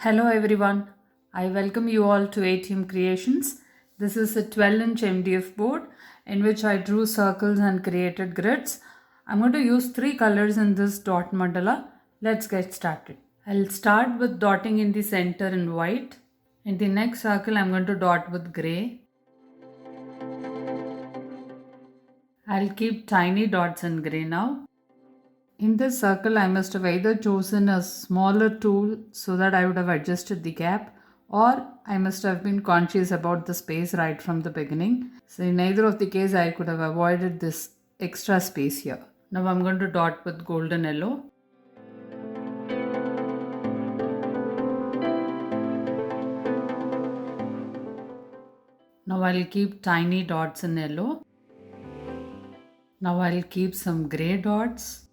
Hello everyone, I welcome you all to ATM Creations. This is a 12-inch MDF board in which I drew circles and created grids. I'm going to use three colors in this dot mandala. Let's get started. I'll start with dotting in the center in white. In the next circle, I'm going to dot with gray. I'll keep tiny dots in gray now. In this circle, I must have either chosen a smaller tool so that I would have adjusted the gap, or I must have been conscious about the space right from the beginning. So in either of the case, I could have avoided this extra space here. Now I'm going to dot with golden yellow. Now I'll keep tiny dots in yellow. Now I'll keep some gray dots.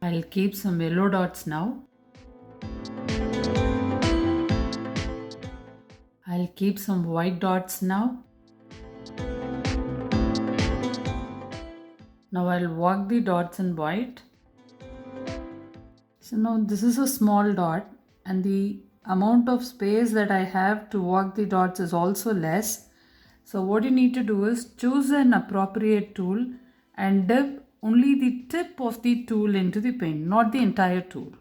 I'll keep some yellow dots now. I'll keep some white dots now. Now I'll walk the dots in white. So now this is a small dot and the amount of space that I have to walk the dots is also less. So what you need to do is choose an appropriate tool and dip only the tip of the tool into the paint, not the entire tool.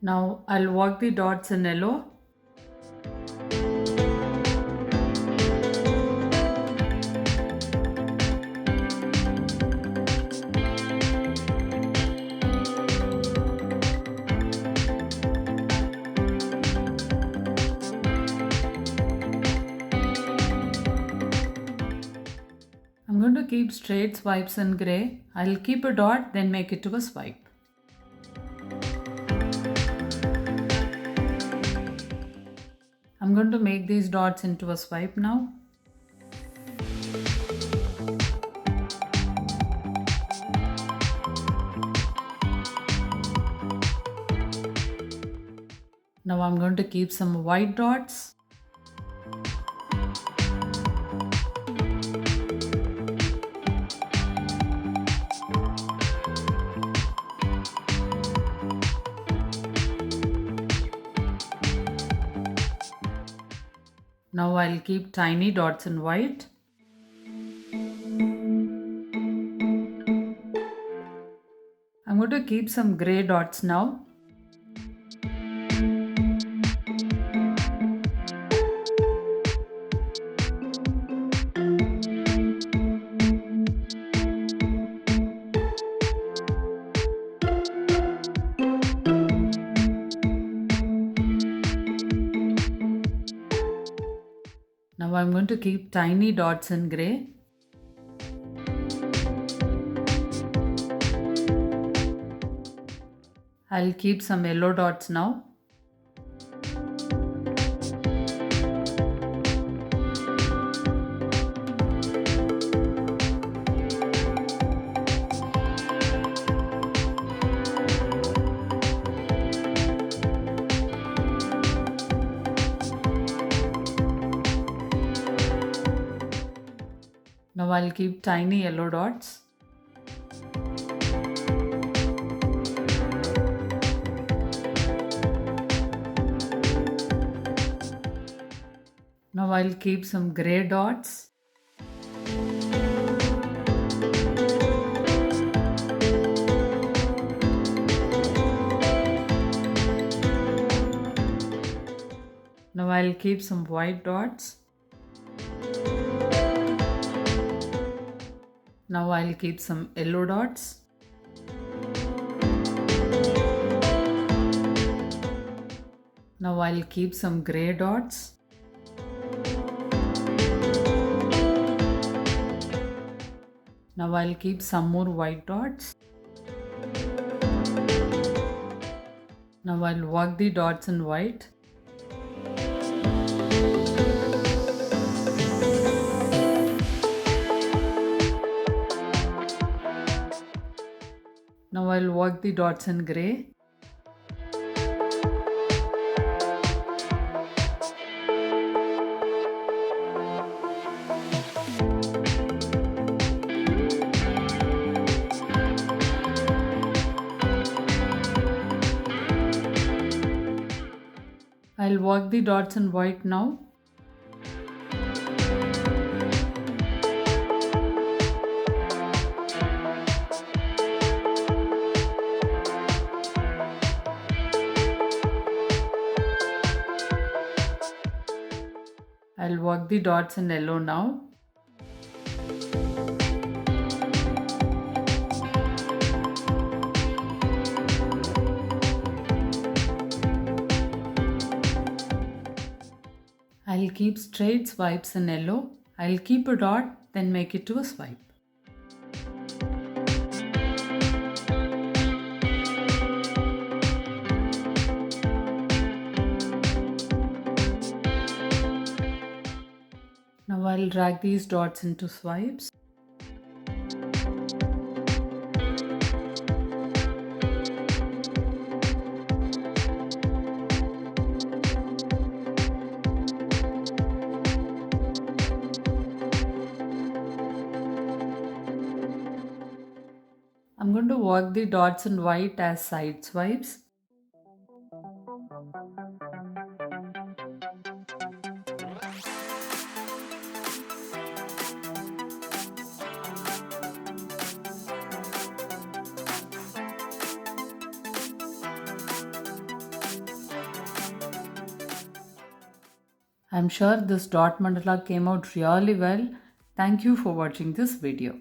Now I'll walk the dots in yellow. I'm going to keep straight swipes in gray. I'll keep a dot, then make it to a swipe. I'm going to make these dots into a swipe now. Now I'm going to keep some white dots. Now I'll keep tiny dots in white. I'm going to keep some gray dots now. Now I'm going to keep tiny dots in gray. I'll keep some yellow dots now. Now I'll keep tiny yellow dots. Now I'll keep some gray dots. Now I'll keep some white dots. Now I'll keep some yellow dots. Now I'll keep some gray dots. Now I'll keep some more white dots. Now I'll walk the dots in white. Now I'll work the dots in grey. I'll work the dots in white now. I'll work the dots in yellow now. I'll keep straight swipes in yellow. I'll keep a dot, then make it to a swipe. Now I'll drag these dots into swipes. I'm going to work the dots in white as side swipes. I'm sure this dot mandala came out really well. Thank you for watching this video.